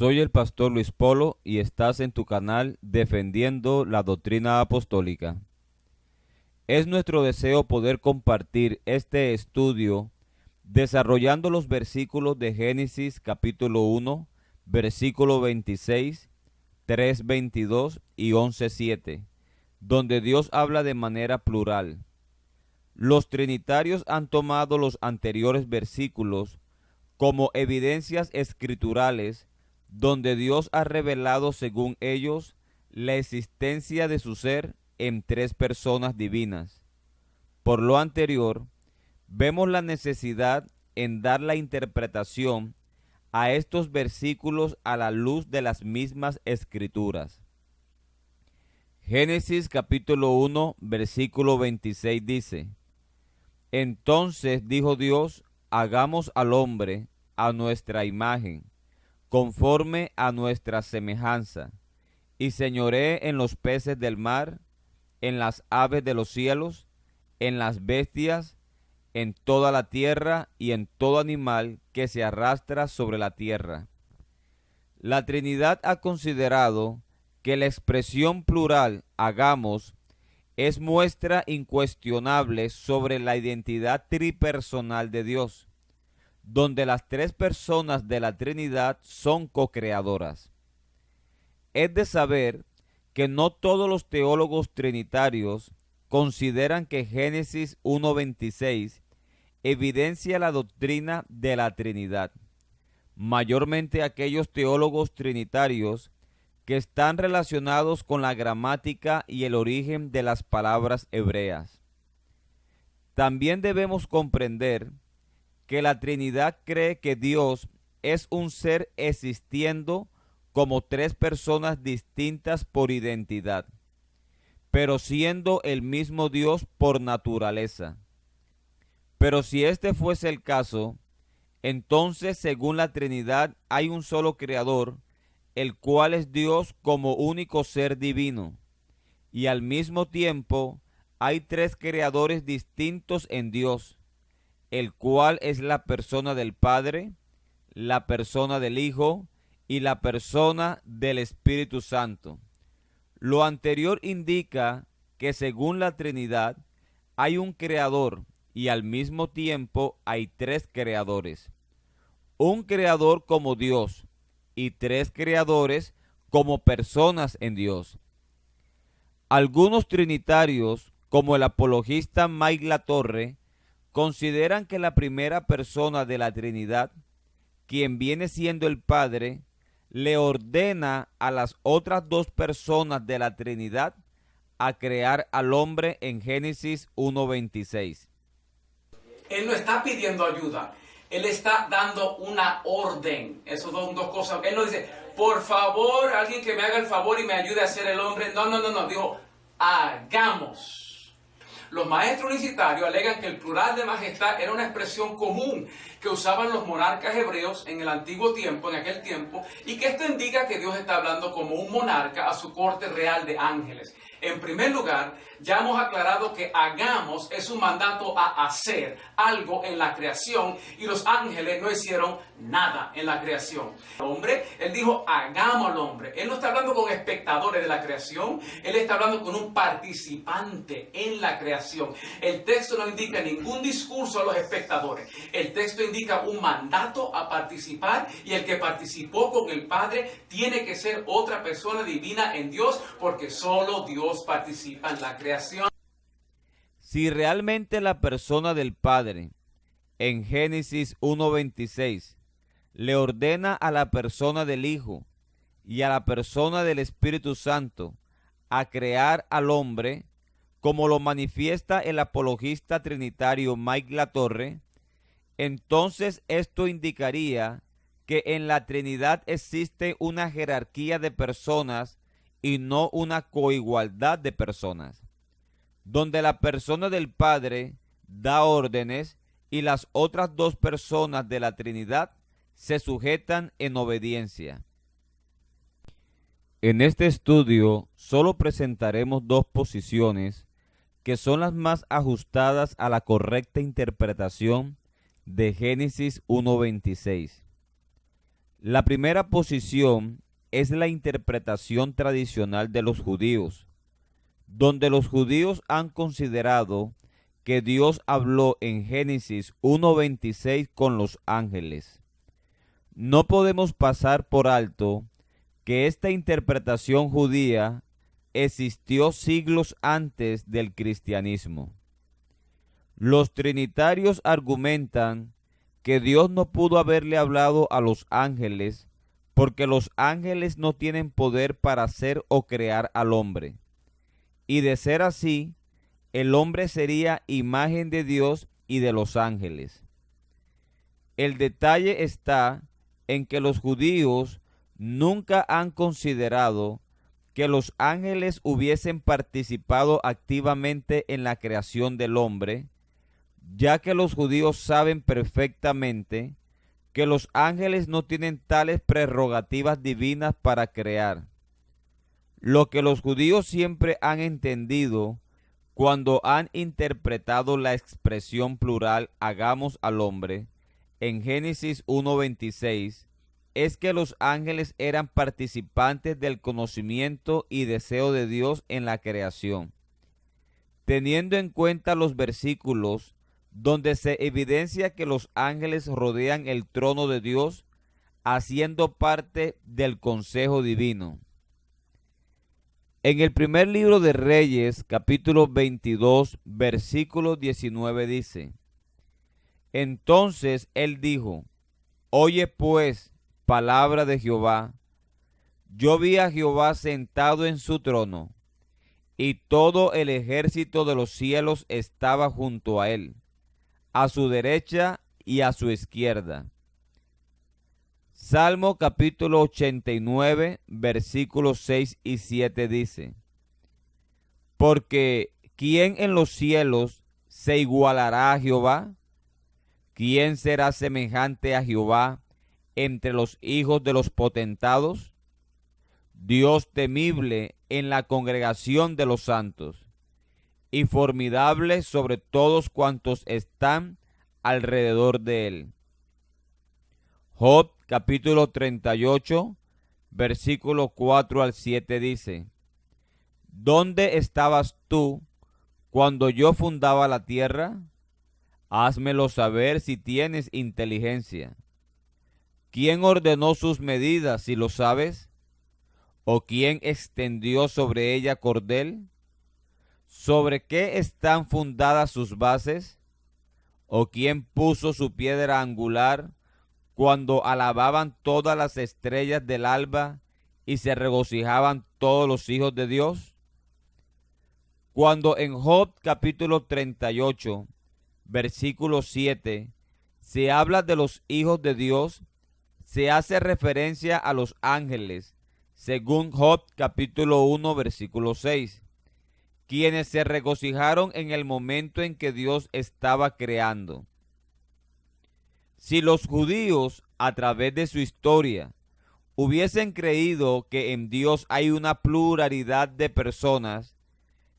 Soy el pastor Luis Polo y estás en tu canal Defendiendo la Doctrina Apostólica. Es nuestro deseo poder compartir este estudio desarrollando los versículos de Génesis capítulo 1, versículo 26, 3:22 y 11:7, donde Dios habla de manera plural. Los trinitarios han tomado los anteriores versículos como evidencias escriturales donde Dios ha revelado según ellos la existencia de su ser en tres personas divinas. Por lo anterior, vemos la necesidad en dar la interpretación a estos versículos a la luz de las mismas escrituras. Génesis capítulo 1, versículo 26 dice: Entonces dijo Dios, hagamos al hombre a nuestra imagen, conforme a nuestra semejanza, y señoree en los peces del mar, en las aves de los cielos, en las bestias, en toda la tierra y en todo animal que se arrastra sobre la tierra. La Trinidad ha considerado que la expresión plural hagamos es muestra incuestionable sobre la identidad tripersonal de Dios, donde las tres personas de la Trinidad son co-creadoras. Es de saber que no todos los teólogos trinitarios consideran que Génesis 1:26 evidencia la doctrina de la Trinidad, mayormente aquellos teólogos trinitarios que están relacionados con la gramática y el origen de las palabras hebreas. También debemos comprender que la Trinidad cree que Dios es un ser existiendo como tres personas distintas por identidad, pero siendo el mismo Dios por naturaleza. Pero si este fuese el caso, entonces según la Trinidad hay un solo Creador, el cual es Dios como único ser divino, y al mismo tiempo hay tres creadores distintos en Dios, el cual es la persona del Padre, la persona del Hijo y la persona del Espíritu Santo. Lo anterior indica que según la Trinidad hay un creador y al mismo tiempo hay tres creadores. Un creador como Dios y tres creadores como personas en Dios. Algunos trinitarios, como el apologista Mike Latorre, consideran que la primera persona de la Trinidad, quien viene siendo el Padre, le ordena a las otras dos personas de la Trinidad a crear al hombre en Génesis 1:26. Él no está pidiendo ayuda, él está dando una orden. Esas son dos cosas. Él no dice, por favor, alguien que me haga el favor y me ayude a hacer el hombre. No. Dijo, hagamos. Los maestros unicitarios alegan que el plural de majestad era una expresión común que usaban los monarcas hebreos en el antiguo tiempo, en aquel tiempo, y que esto indica que Dios está hablando como un monarca a su corte real de ángeles. En primer lugar, ya hemos aclarado que hagamos es un mandato a hacer algo en la creación y los ángeles no hicieron nada en la creación. Hombre, él dijo hagamos al hombre. Él no está hablando con espectadores de la creación, él está hablando con un participante en la creación. El texto no indica ningún discurso a los espectadores. El texto indica un mandato a participar y el que participó con el Padre tiene que ser otra persona divina en Dios porque solo Dios participa en la creación. Si realmente la persona del Padre, en Génesis 1:26, le ordena a la persona del Hijo y a la persona del Espíritu Santo a crear al hombre, como lo manifiesta el apologista trinitario Mike Latorre, entonces esto indicaría que en la Trinidad existe una jerarquía de personas y no una coigualdad de personas, donde la persona del Padre da órdenes y las otras dos personas de la Trinidad se sujetan en obediencia. En este estudio solo presentaremos dos posiciones que son las más ajustadas a la correcta interpretación de Génesis 1:26. La primera posición es la interpretación tradicional de los judíos, donde los judíos han considerado que Dios habló en Génesis 1:26 con los ángeles. No podemos pasar por alto que esta interpretación judía existió siglos antes del cristianismo. Los trinitarios argumentan que Dios no pudo haberle hablado a los ángeles porque los ángeles no tienen poder para hacer o crear al hombre. Y de ser así, el hombre sería imagen de Dios y de los ángeles. El detalle está en que los judíos nunca han considerado que los ángeles hubiesen participado activamente en la creación del hombre, ya que los judíos saben perfectamente que los ángeles no tienen tales prerrogativas divinas para crear. Lo que los judíos siempre han entendido cuando han interpretado la expresión plural hagamos al hombre en Génesis 1:26 es que los ángeles eran participantes del conocimiento y deseo de Dios en la creación. Teniendo en cuenta los versículos donde se evidencia que los ángeles rodean el trono de Dios, haciendo parte del consejo divino. En el primer libro de Reyes, capítulo 22, versículo 19 dice: Entonces él dijo, oye pues, palabra de Jehová. Yo vi a Jehová sentado en su trono, y todo el ejército de los cielos estaba junto a él, a su derecha y a su izquierda. Salmo capítulo 89, versículos 6 y 7 dice: Porque ¿quién en los cielos se igualará a Jehová? ¿Quién será semejante a Jehová entre los hijos de los potentados? Dios temible en la congregación de los santos, y formidable sobre todos cuantos están alrededor de él. Job capítulo 38, versículo 4 al 7 dice: ¿Dónde estabas tú cuando yo fundaba la tierra? Házmelo saber si tienes inteligencia. ¿Quién ordenó sus medidas, si lo sabes? ¿O quién extendió sobre ella cordel? ¿Sobre qué están fundadas sus bases? ¿O quién puso su piedra angular cuando alababan todas las estrellas del alba y se regocijaban todos los hijos de Dios? Cuando en Job capítulo 38, versículo 7, se habla de los hijos de Dios, se hace referencia a los ángeles, según Job capítulo 1, versículo 6, quienes se regocijaron en el momento en que Dios estaba creando. Si los judíos, a través de su historia, hubiesen creído que en Dios hay una pluralidad de personas,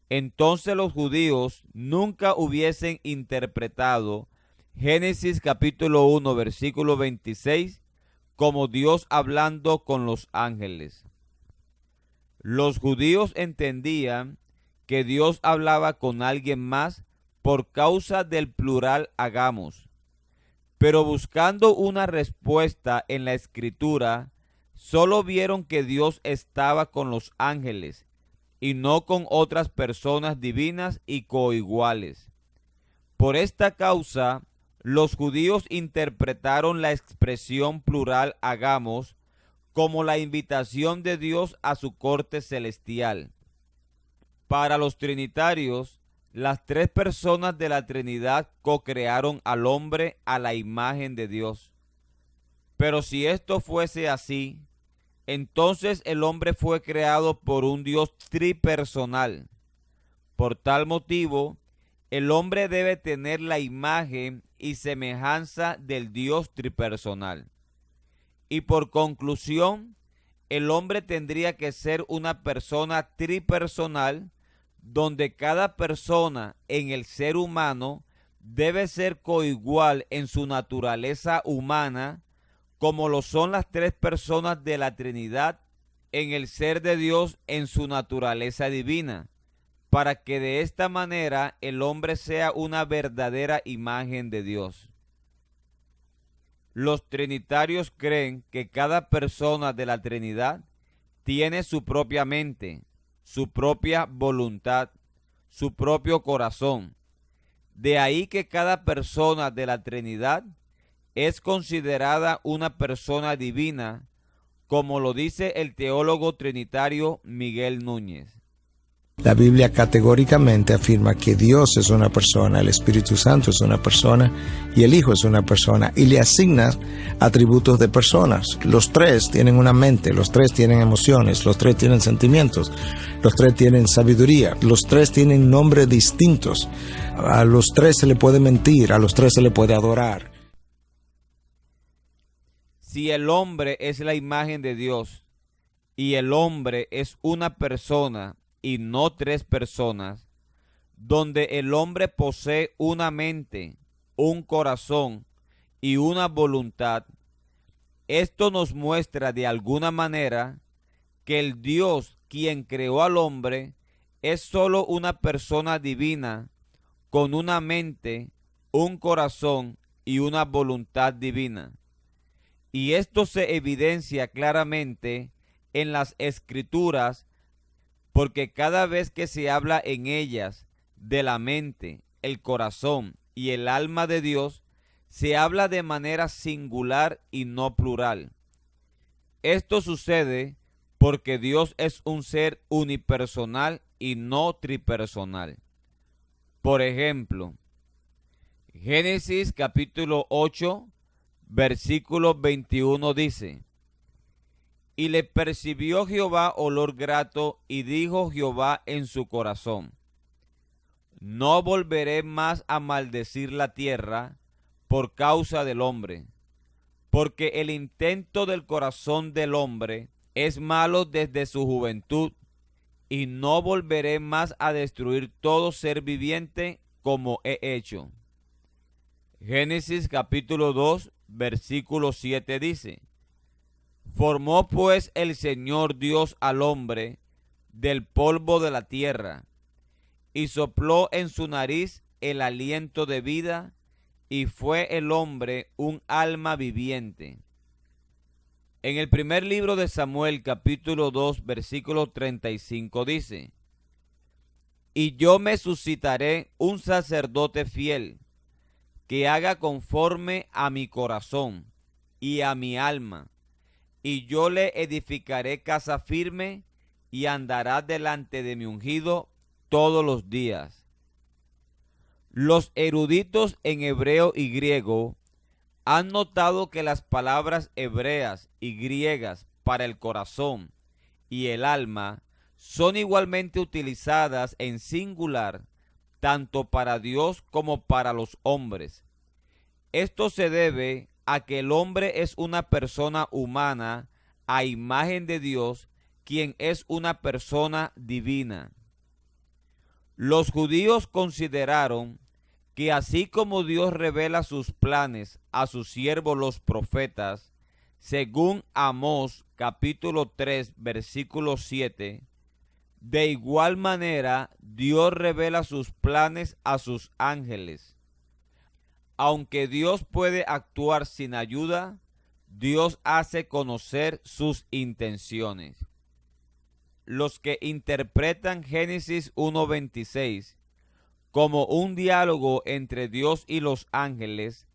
entonces los judíos nunca hubiesen interpretado Génesis capítulo 1, versículo 26, como Dios hablando con los ángeles. Los judíos entendían que Dios hablaba con alguien más por causa del plural hagamos. Pero buscando una respuesta en la Escritura, solo vieron que Dios estaba con los ángeles y no con otras personas divinas y coiguales. Por esta causa, los judíos interpretaron la expresión plural hagamos como la invitación de Dios a su corte celestial. Para los trinitarios, las tres personas de la Trinidad co-crearon al hombre a la imagen de Dios. Pero si esto fuese así, entonces el hombre fue creado por un Dios tripersonal. Por tal motivo, el hombre debe tener la imagen y semejanza del Dios tripersonal. Y por conclusión, el hombre tendría que ser una persona tripersonal, donde cada persona en el ser humano debe ser coigual en su naturaleza humana como lo son las tres personas de la Trinidad en el ser de Dios en su naturaleza divina, para que de esta manera el hombre sea una verdadera imagen de Dios. Los trinitarios creen que cada persona de la Trinidad tiene su propia mente, su propia voluntad, su propio corazón. De ahí que cada persona de la Trinidad es considerada una persona divina, como lo dice el teólogo trinitario Miguel Núñez. La Biblia categóricamente afirma que Dios es una persona, el Espíritu Santo es una persona y el Hijo es una persona, y le asigna atributos de personas. Los tres tienen una mente, los tres tienen emociones, los tres tienen sentimientos, los tres tienen sabiduría, los tres tienen nombres distintos. A los tres se le puede mentir, a los tres se le puede adorar. Si el hombre es la imagen de Dios y el hombre es una persona y no tres personas, donde el hombre posee una mente, un corazón y una voluntad, esto nos muestra de alguna manera que el Dios quien creó al hombre es solo una persona divina con una mente, un corazón y una voluntad divina. Y esto se evidencia claramente en las Escrituras, porque cada vez que se habla en ellas de la mente, el corazón y el alma de Dios, se habla de manera singular y no plural. Esto sucede porque Dios es un ser unipersonal y no tripersonal. Por ejemplo, Génesis capítulo 8, versículo 21 dice: Y le percibió Jehová olor grato, y dijo Jehová en su corazón: No volveré más a maldecir la tierra por causa del hombre, porque el intento del corazón del hombre es malo desde su juventud, y no volveré más a destruir todo ser viviente como he hecho. Génesis capítulo 2, versículo 7 dice: Formó pues el Señor Dios al hombre del polvo de la tierra, y sopló en su nariz el aliento de vida, y fue el hombre un alma viviente. En el primer libro de Samuel, capítulo 2, versículo 35 dice: Y yo me suscitaré un sacerdote fiel, que haga conforme a mi corazón y a mi alma, y yo le edificaré casa firme, y andará delante de mi ungido todos los días. Los eruditos en hebreo y griego han notado que las palabras hebreas y griegas para el corazón y el alma son igualmente utilizadas en singular tanto para Dios como para los hombres. Esto se debe a que el hombre es una persona humana a imagen de Dios, quien es una persona divina. Los judíos consideraron que así como Dios revela sus planes a sus siervos los profetas, según Amós capítulo 3 versículo 7, de igual manera Dios revela sus planes a sus ángeles. Aunque Dios puede actuar sin ayuda, Dios hace conocer sus intenciones. Los que interpretan Génesis 1:26 como un diálogo entre Dios y los ángeles,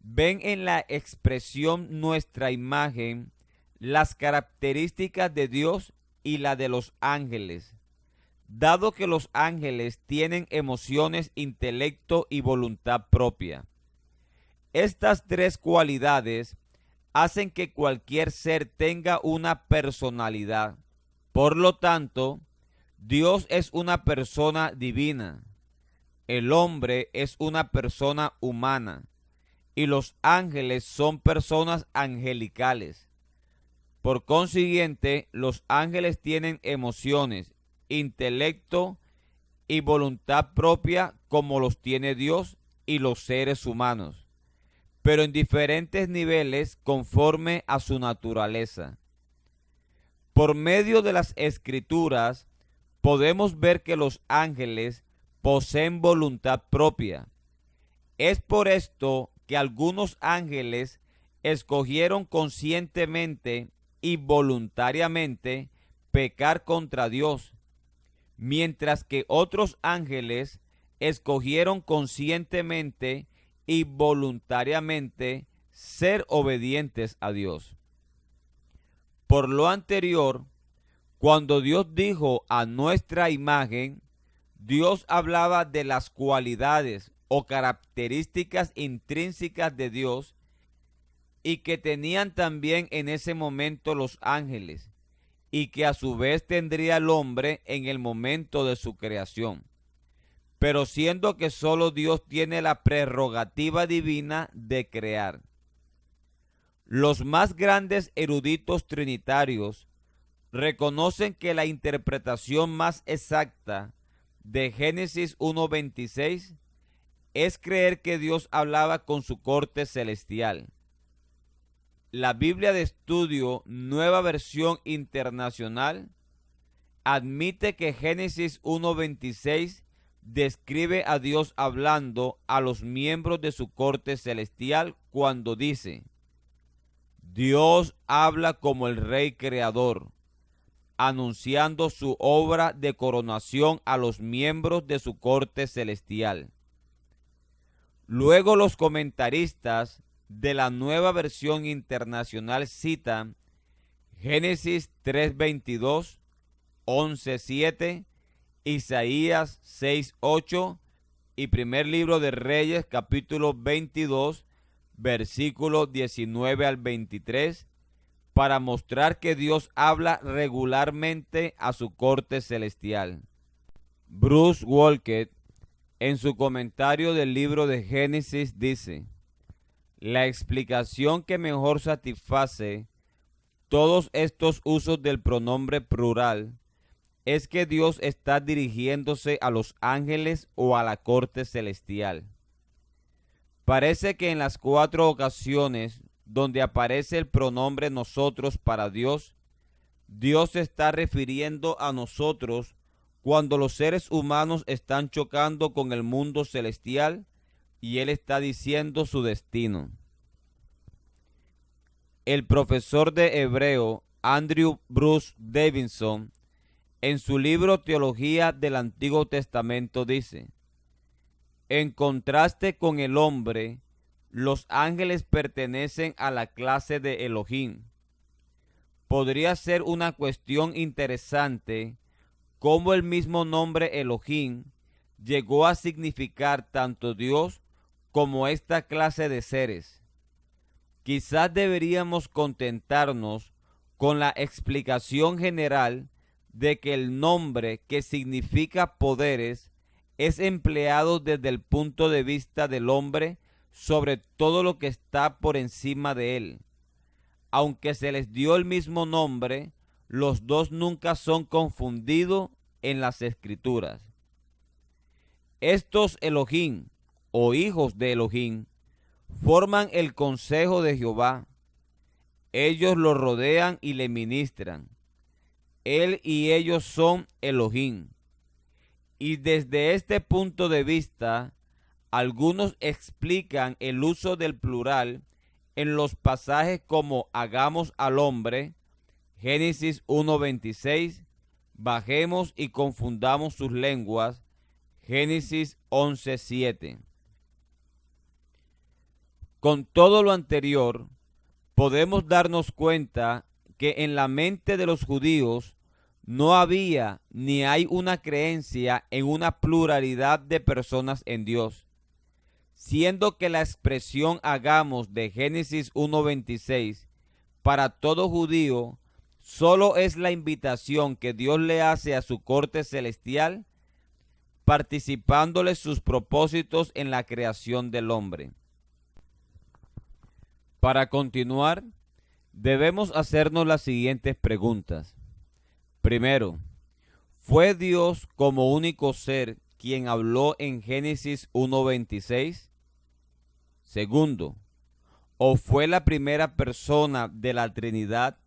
ven en la expresión nuestra imagen las características de Dios y la de los ángeles, dado que los ángeles tienen emociones, intelecto y voluntad propia. Estas tres cualidades hacen que cualquier ser tenga una personalidad. Por lo tanto, Dios es una persona divina, el hombre es una persona humana y los ángeles son personas angelicales. Por consiguiente, los ángeles tienen emociones, intelecto y voluntad propia como los tiene Dios y los seres humanos. pero en diferentes niveles conforme a su naturaleza. Por medio de las Escrituras podemos ver que los ángeles poseen voluntad propia. Es por esto que algunos ángeles escogieron conscientemente y voluntariamente pecar contra Dios, mientras que otros ángeles escogieron conscientemente y voluntariamente ser obedientes a Dios. Por lo anterior, cuando Dios dijo a nuestra imagen, Dios hablaba de las cualidades o características intrínsecas de Dios y que tenían también en ese momento los ángeles, y que a su vez tendría el hombre en el momento de su creación. Pero siendo que solo Dios tiene la prerrogativa divina de crear. Los más grandes eruditos trinitarios reconocen que la interpretación más exacta de Génesis 1:26 es creer que Dios hablaba con su corte celestial. La Biblia de Estudio Nueva Versión Internacional admite que Génesis 1:26 describe a Dios hablando a los miembros de su corte celestial cuando dice: Dios habla como el Rey Creador, anunciando su obra de coronación a los miembros de su corte celestial. Luego los comentaristas de la Nueva Versión Internacional citan Génesis 3:22, 11:7, Isaías 6:8 y Primer Libro de Reyes capítulo 22, versículos 19 al 23, para mostrar que Dios habla regularmente a su corte celestial. Bruce Walker, en su comentario del libro de Génesis, dice: la explicación que mejor satisface todos estos usos del pronombre plural es que Dios está dirigiéndose a los ángeles o a la corte celestial. Parece que en las 4 ocasiones donde aparece el pronombre nosotros para Dios, Dios se está refiriendo a nosotros cuando los seres humanos están chocando con el mundo celestial y Él está diciendo su destino. El profesor de hebreo Andrew Bruce Davidson, en su libro Teología del Antiguo Testamento, dice: en contraste con el hombre, los ángeles pertenecen a la clase de Elohim. Podría ser una cuestión interesante cómo el mismo nombre Elohim llegó a significar tanto Dios como esta clase de seres. Quizás deberíamos contentarnos con la explicación general de que el nombre que significa poderes es empleado desde el punto de vista del hombre sobre todo lo que está por encima de él. Aunque se les dio el mismo nombre, los dos nunca son confundidos en las Escrituras. Estos Elohim, o hijos de Elohim, forman el consejo de Jehová. Ellos lo rodean y le ministran. Él y ellos son Elohim. Y desde este punto de vista, algunos explican el uso del plural en los pasajes como hagamos al hombre, Génesis 1:26, bajemos y confundamos sus lenguas, Génesis 11:7. Con todo lo anterior, podemos darnos cuenta que en la mente de los judíos no había ni hay una creencia en una pluralidad de personas en Dios, siendo que la expresión hagamos de Génesis 1:26 para todo judío solo es la invitación que Dios le hace a su corte celestial, participándole sus propósitos en la creación del hombre. Para continuar, debemos hacernos las siguientes preguntas. Primero, ¿fue Dios como único ser quien habló en Génesis 1:26? Segundo, o fue la primera persona de la Trinidad,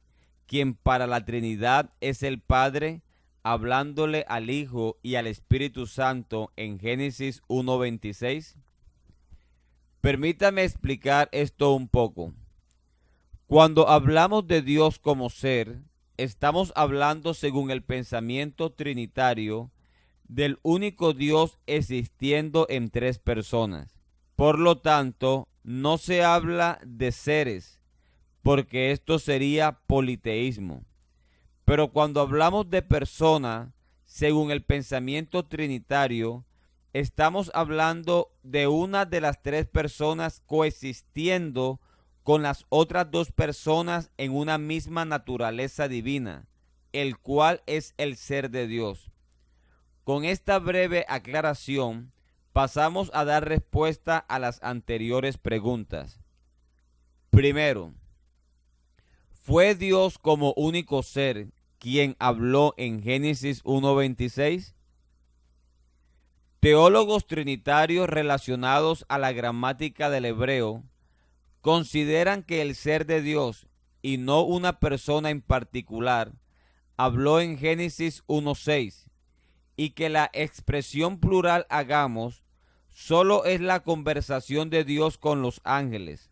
quien para la Trinidad es el Padre, hablándole al Hijo y al Espíritu Santo en Génesis 1:26? Permítame explicar esto un poco. Cuando hablamos de Dios como ser, estamos hablando según el pensamiento trinitario del único Dios existiendo en tres personas. Por lo tanto, no se habla de seres, porque esto sería politeísmo. Pero cuando hablamos de persona, según el pensamiento trinitario, estamos hablando de una de las tres personas coexistiendo con las otras dos personas en una misma naturaleza divina, el cual es el ser de Dios. Con esta breve aclaración, pasamos a dar respuesta a las anteriores preguntas. Primero, ¿fue Dios como único ser quien habló en Génesis 1:26? Teólogos trinitarios relacionados a la gramática del hebreo consideran que el ser de Dios, y no una persona en particular, habló en Génesis 1:6, y que la expresión plural hagamos solo es la conversación de Dios con los ángeles,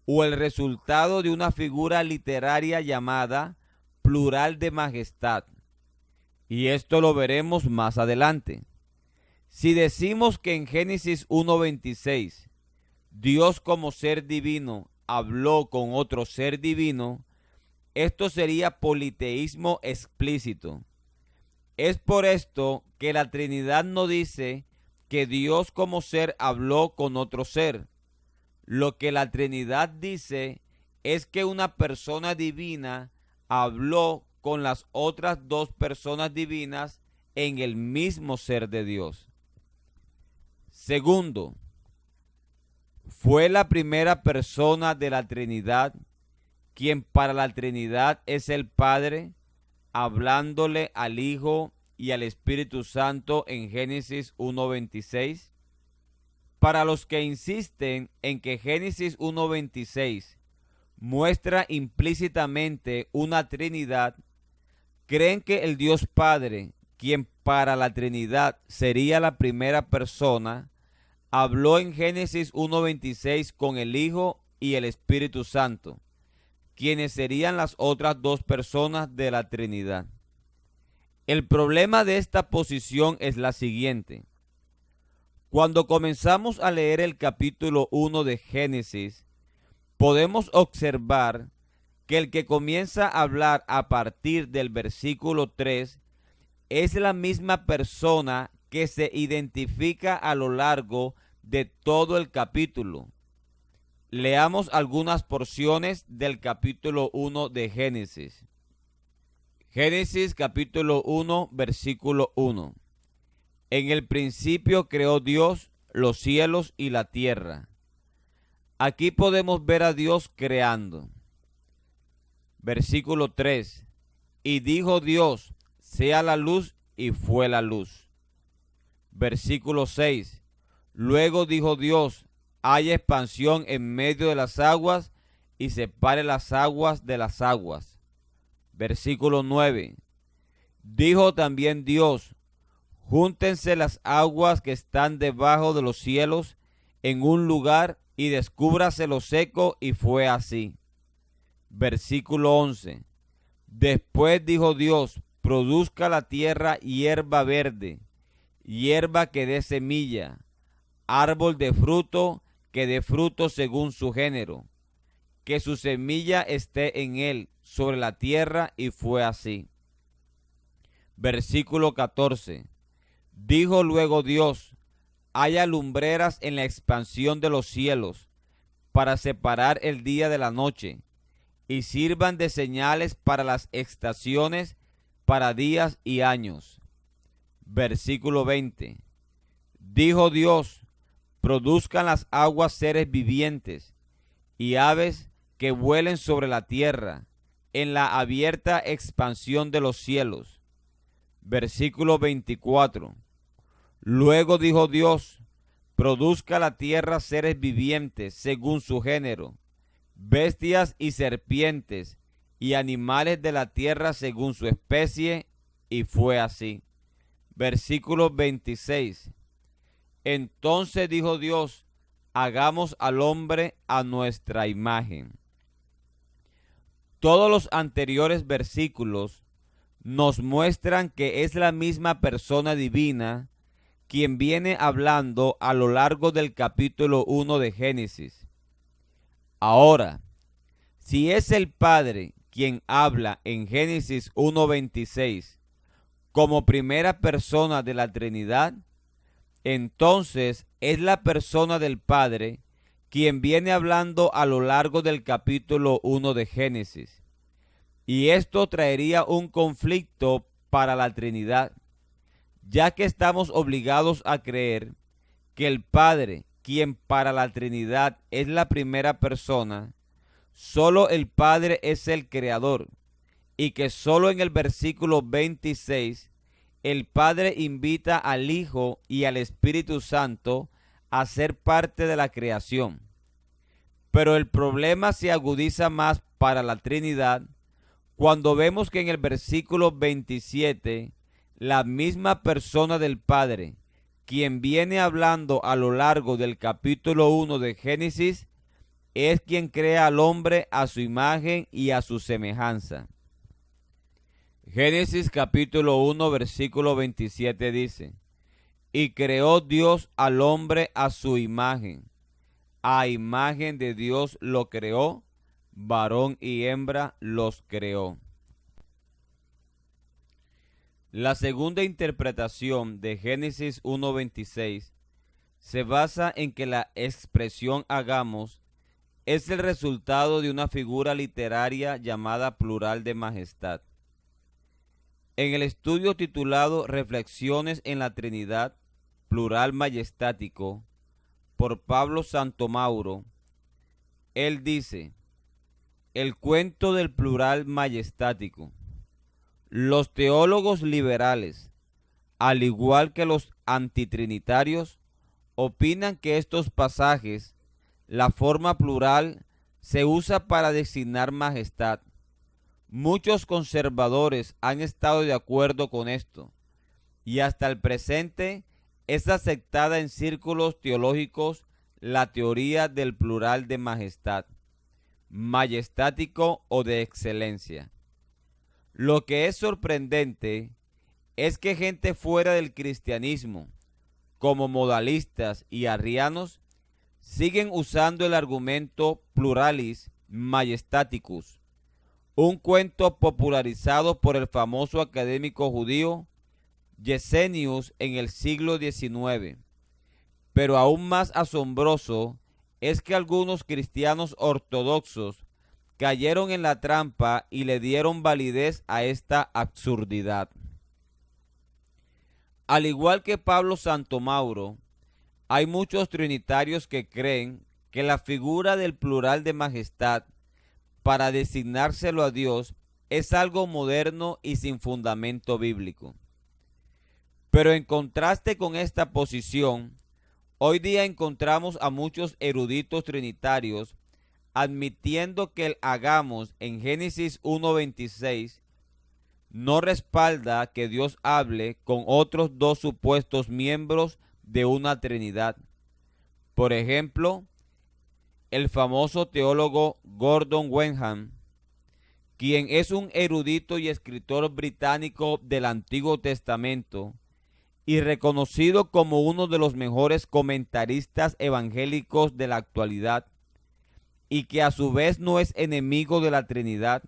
o el resultado de una figura literaria llamada plural de majestad. Y esto lo veremos más adelante. Si decimos que en Génesis 1:26 Dios como ser divino habló con otro ser divino, esto sería politeísmo explícito. Es por esto que la Trinidad no dice que Dios como ser habló con otro ser. Lo que la Trinidad dice es que una persona divina habló con las otras dos personas divinas en el mismo ser de Dios. Segundo, fue la primera persona de la Trinidad, quien para la Trinidad es el Padre, hablándole al Hijo y al Espíritu Santo en Génesis 1:26. Para los que insisten en que Génesis 1:26 muestra implícitamente una Trinidad, creen que el Dios Padre, quien para la Trinidad sería la primera persona, habló en Génesis 1:26 con el Hijo y el Espíritu Santo, quienes serían las otras dos personas de la Trinidad. El problema de esta posición es la siguiente. Cuando comenzamos a leer el capítulo 1 de Génesis, podemos observar que el que comienza a hablar a partir del versículo 3 es la misma persona que se identifica a lo largo de todo el capítulo. Leamos algunas porciones del capítulo 1 de Génesis. Génesis capítulo 1, versículo 1. En el principio creó Dios los cielos y la tierra. Aquí podemos ver a Dios creando. Versículo 3. Y dijo Dios, sea la luz, y fue la luz. Versículo 6. Luego dijo Dios, haya expansión en medio de las aguas, y separe las aguas de las aguas. Versículo 9. Dijo también Dios, júntense las aguas que están debajo de los cielos en un lugar, y descúbrase lo seco, y fue así. Versículo 11. Después dijo Dios, produzca la tierra hierba verde, hierba que dé semilla, árbol de fruto que dé fruto según su género, que su semilla esté en él sobre la tierra, y fue así. Versículo 14. Dijo luego Dios, haya lumbreras en la expansión de los cielos, para separar el día de la noche, y sirvan de señales para las estaciones, para días y años. Versículo 20. Dijo Dios, produzcan las aguas seres vivientes, y aves que vuelen sobre la tierra, en la abierta expansión de los cielos. Versículo 24. Luego dijo Dios, produzca la tierra seres vivientes según su género, bestias y serpientes, y animales de la tierra según su especie, y fue así. Versículo 26. Entonces dijo Dios, hagamos al hombre a nuestra imagen. Todos los anteriores versículos nos muestran que es la misma persona divina quien viene hablando a lo largo del capítulo 1 de Génesis. Ahora, si es el Padre quien habla en Génesis 1:26 como primera persona de la Trinidad, entonces es la persona del Padre quien viene hablando a lo largo del capítulo 1 de Génesis. Y esto traería un conflicto para la Trinidad, ya que estamos obligados a creer que el Padre, quien para la Trinidad es la primera persona, solo el Padre es el creador, y que solo en el versículo 26 el Padre invita al Hijo y al Espíritu Santo a ser parte de la creación. Pero el problema se agudiza más para la Trinidad cuando vemos que en el versículo 27 la misma persona del Padre, quien viene hablando a lo largo del capítulo 1 de Génesis, es quien crea al hombre a su imagen y a su semejanza. Génesis capítulo 1 versículo 27 dice, y creó Dios al hombre a su imagen. A imagen de Dios lo creó, varón y hembra los creó. La segunda interpretación de Génesis 1:26 se basa en que la expresión hagamos es el resultado de una figura literaria llamada plural de majestad. En el estudio titulado Reflexiones en la Trinidad, plural majestático, por Pablo Santomauro, él dice, el cuento del plural majestático. Los teólogos liberales, al igual que los antitrinitarios, opinan que estos pasajes, la forma plural, se usa para designar majestad. Muchos conservadores han estado de acuerdo con esto, y hasta el presente es aceptada en círculos teológicos la teoría del plural de majestad, majestático o de excelencia. Lo que es sorprendente es que gente fuera del cristianismo, como modalistas y arrianos, siguen usando el argumento pluralis majestaticus, un cuento popularizado por el famoso académico judío Gesenius en el siglo XIX. Pero aún más asombroso es que algunos cristianos ortodoxos cayeron en la trampa y le dieron validez a esta absurdidad. Al igual que Pablo Santomauro, hay muchos trinitarios que creen que la figura del plural de majestad para designárselo a Dios es algo moderno y sin fundamento bíblico. Pero en contraste con esta posición, hoy día encontramos a muchos eruditos trinitarios admitiendo que el hagamos en Génesis 1:26 no respalda que Dios hable con otros dos supuestos miembros de una Trinidad. Por ejemplo, el famoso teólogo Gordon Wenham, quien es un erudito y escritor británico del Antiguo Testamento y reconocido como uno de los mejores comentaristas evangélicos de la actualidad, y que a su vez no es enemigo de la Trinidad,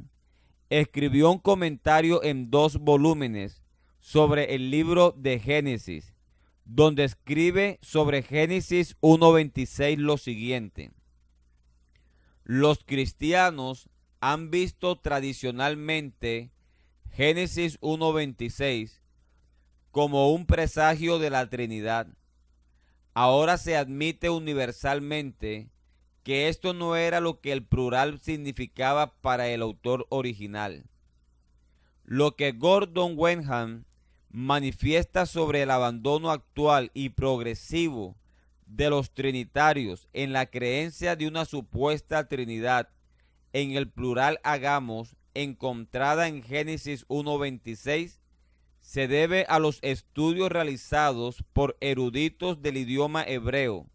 escribió un comentario en 2 volúmenes sobre el libro de Génesis, donde escribe sobre Génesis 1:26 lo siguiente: los cristianos han visto tradicionalmente Génesis 1:26 como un presagio de la Trinidad. Ahora se admite universalmente que esto no era lo que el plural significaba para el autor original. Lo que Gordon Wenham manifiesta sobre el abandono actual y progresivo de los trinitarios en la creencia de una supuesta Trinidad en el plural hagamos, encontrada en Génesis 1:26, se debe a los estudios realizados por eruditos del idioma hebreo,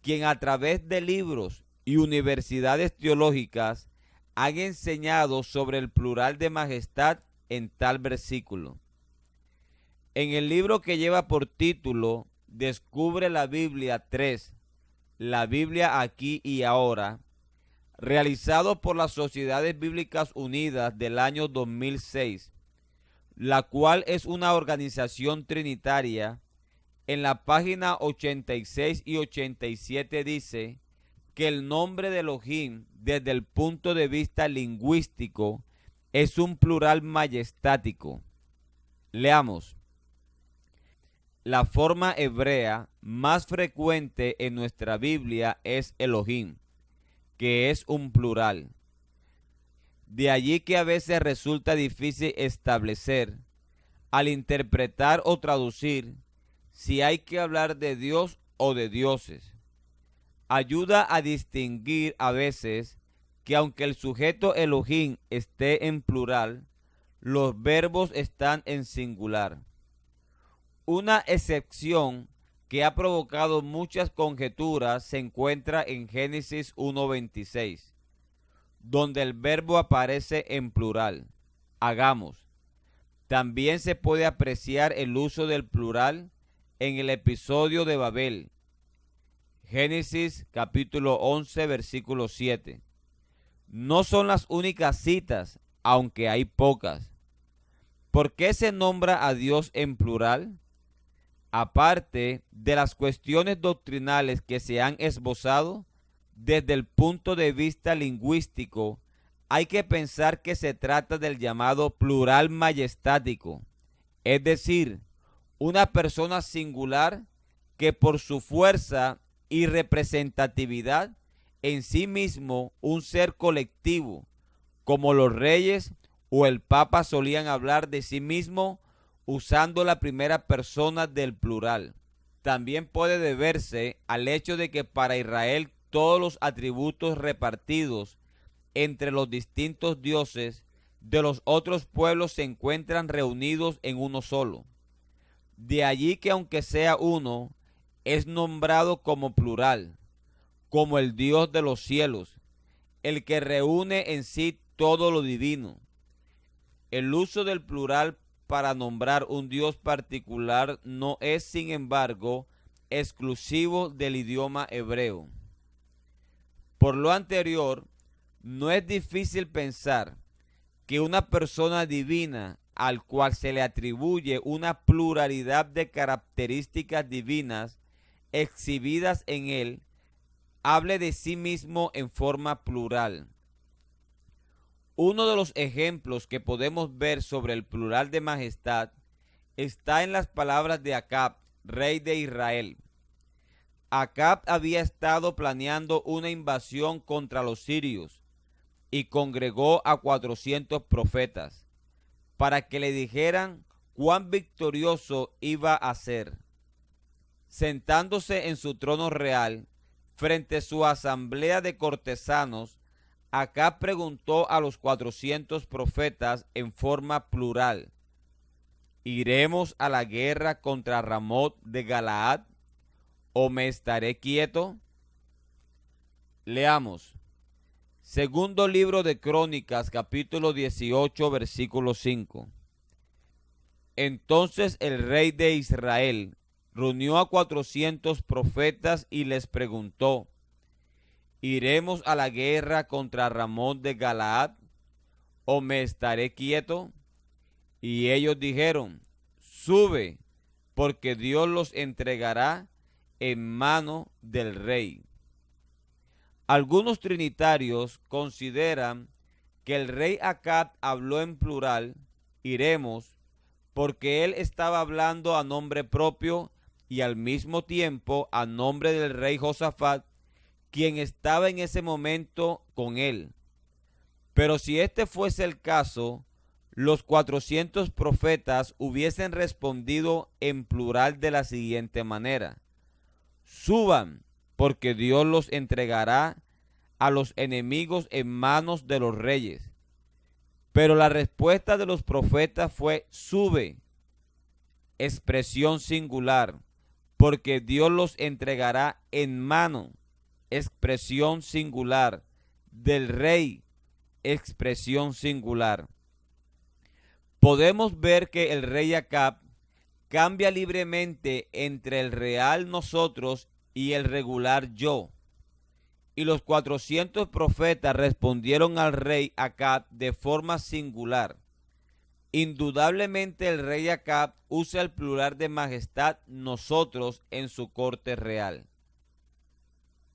quien a través de libros y universidades teológicas han enseñado sobre el plural de majestad en tal versículo. En el libro que lleva por título Descubre la Biblia 3, la Biblia aquí y ahora, realizado por las Sociedades Bíblicas Unidas del año 2006, la cual es una organización trinitaria, en la página 86 y 87 dice que el nombre de Elohim, desde el punto de vista lingüístico, es un plural majestático. Leamos. La forma hebrea más frecuente en nuestra Biblia es Elohim, que es un plural. De allí que a veces resulta difícil establecer, al interpretar o traducir, si hay que hablar de Dios o de dioses. Ayuda a distinguir a veces que aunque el sujeto Elohim esté en plural, los verbos están en singular. Una excepción que ha provocado muchas conjeturas se encuentra en Génesis 1:26, donde el verbo aparece en plural, hagamos. También se puede apreciar el uso del plural en el episodio de Babel, Génesis capítulo 11, versículo 7. No son las únicas citas, aunque hay pocas. ¿Por qué se nombra a Dios en plural? Aparte de las cuestiones doctrinales que se han esbozado, desde el punto de vista lingüístico, hay que pensar que se trata del llamado plural majestático, es decir, una persona singular que por su fuerza y representatividad en sí mismo un ser colectivo, como los reyes o el Papa solían hablar de sí mismo usando la primera persona del plural. También puede deberse al hecho de que para Israel todos los atributos repartidos entre los distintos dioses de los otros pueblos se encuentran reunidos en uno solo. De allí que aunque sea uno, es nombrado como plural, como el Dios de los cielos, el que reúne en sí todo lo divino. El uso del plural para nombrar un Dios particular no es, sin embargo, exclusivo del idioma hebreo. Por lo anterior, no es difícil pensar que una persona divina al cual se le atribuye una pluralidad de características divinas exhibidas en él, hable de sí mismo en forma plural. Uno de los ejemplos que podemos ver sobre el plural de majestad está en las palabras de Acab, rey de Israel. Acab había estado planeando una invasión contra los sirios y congregó a 400 profetas para que le dijeran cuán victorioso iba a ser. Sentándose en su trono real, frente a su asamblea de cortesanos, Acab preguntó a los 400 profetas en forma plural: ¿iremos a la guerra contra Ramot de Galaad o me estaré quieto? Leamos. Segundo libro de Crónicas, capítulo 18, versículo 5. Entonces el rey de Israel reunió a 400 profetas y les preguntó: ¿iremos a la guerra contra Ramón de Galaad o me estaré quieto? Y ellos dijeron: sube, porque Dios los entregará en mano del rey. Algunos trinitarios consideran que el rey Acab habló en plural, iremos, porque él estaba hablando a nombre propio y al mismo tiempo a nombre del rey Josafat, quien estaba en ese momento con él. Pero si este fuese el caso, los 400 profetas hubiesen respondido en plural de la siguiente manera: suban, porque Dios los entregará a los enemigos en manos de los reyes. Pero la respuesta de los profetas fue: sube, expresión singular, porque Dios los entregará en mano, expresión singular, del rey, expresión singular. Podemos ver que el rey Acab cambia libremente entre el real nosotros y el regular yo. Y los 400 profetas respondieron al rey Acab de forma singular. Indudablemente el rey Acab usa el plural de majestad nosotros en su corte real.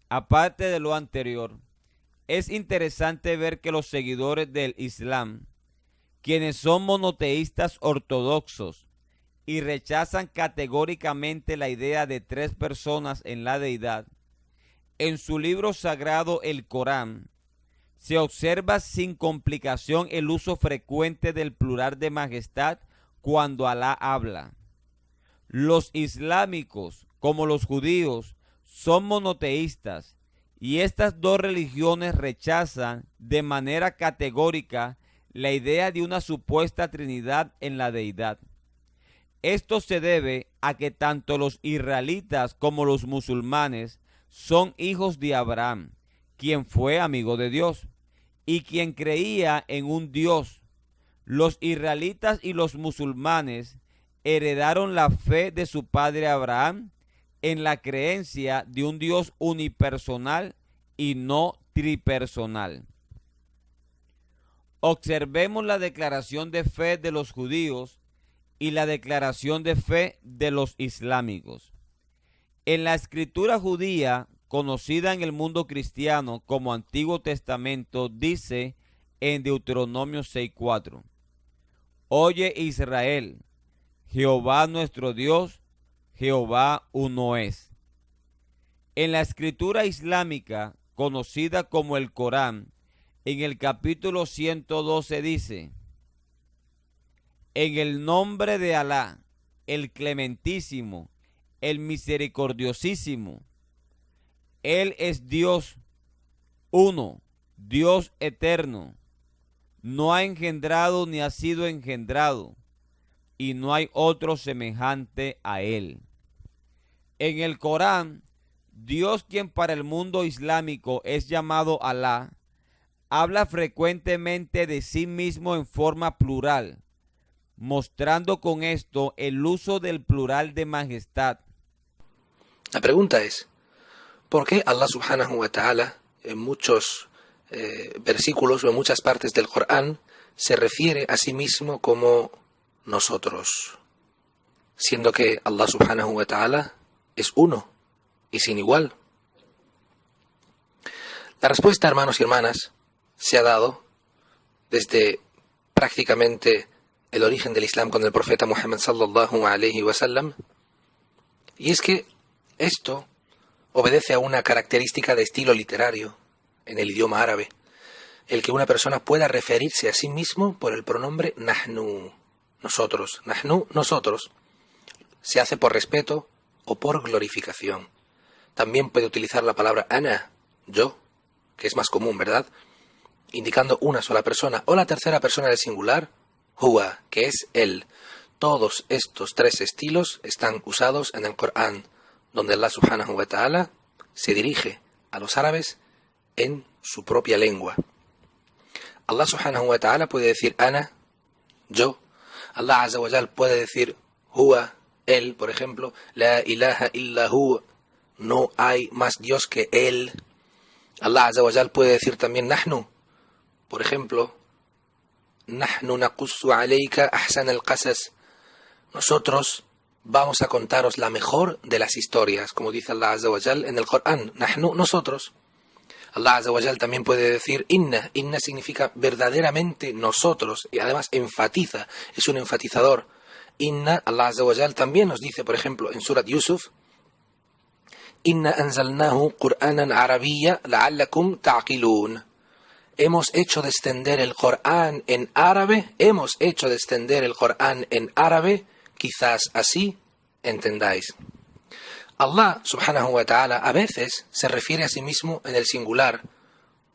Aparte de lo anterior, es interesante ver que los seguidores del Islam, quienes son monoteístas ortodoxos y rechazan categóricamente la idea de tres personas en la deidad, en su libro sagrado, el Corán, se observa sin complicación el uso frecuente del plural de majestad cuando Alá habla. Los islámicos, como los judíos, son monoteístas, y estas dos religiones rechazan de manera categórica la idea de una supuesta trinidad en la deidad. Esto se debe a que tanto los israelitas como los musulmanes son hijos de Abraham, quien fue amigo de Dios y quien creía en un Dios. Los israelitas y los musulmanes heredaron la fe de su padre Abraham en la creencia de un Dios unipersonal y no tripersonal. Observemos la declaración de fe de los judíos y la declaración de fe de los islámicos. En la escritura judía, conocida en el mundo cristiano como Antiguo Testamento, dice en Deuteronomio 6:4: Oye Israel, Jehová nuestro Dios, Jehová uno es. En la escritura islámica, conocida como el Corán, en el capítulo 112 dice: En el nombre de Alá, el Clementísimo, el Misericordiosísimo. Él es Dios, uno, Dios eterno. No ha engendrado ni ha sido engendrado, y no hay otro semejante a Él. En el Corán, Dios, quien para el mundo islámico es llamado Alá, habla frecuentemente de sí mismo en forma plural, mostrando con esto el uso del plural de majestad. La pregunta es, ¿por qué Allah subhanahu wa ta'ala en muchos versículos o en muchas partes del Corán se refiere a sí mismo como nosotros, siendo que Allah subhanahu wa ta'ala es uno y sin igual? La respuesta, hermanos y hermanas, se ha dado desde prácticamente el origen del Islam con el profeta Muhammad sallallahu alayhi wa sallam, y es que esto obedece a una característica de estilo literario en el idioma árabe, el que una persona pueda referirse a sí mismo por el pronombre nahnu, nosotros. Nahnu, nosotros, se hace por respeto o por glorificación. También puede utilizar la palabra ana, yo, que es más común, ¿verdad?, indicando una sola persona, o la tercera persona del singular, huwa, que es él. Todos estos tres estilos están usados en el Corán, donde Allah subhanahu wa ta'ala se dirige a los árabes en su propia lengua. Allah subhanahu wa ta'ala puede decir ana, yo. Allah azza wa jal puede decir huwa, él, por ejemplo, la ilaha illa hu, no hay más Dios que él. Allah azza wa jal puede decir también nahnu, por ejemplo, nahnu naqussu alayka ahsan al-qasas, nosotros vamos a contaros la mejor de las historias, como dice Allah azza wa jal en el Corán, nahnu, nosotros. Allah azza wa jal también puede decir inna, inna significa verdaderamente nosotros, y además enfatiza, es un enfatizador. Inna, Allah azza wa jal también nos dice, por ejemplo, en Surat Yusuf, inna anzalnahu qur'anan arabiyya la'allakum ta'qilun. Hemos hecho descender el Corán en árabe, quizás así entendáis. Allah subhanahu wa ta'ala a veces se refiere a sí mismo en el singular,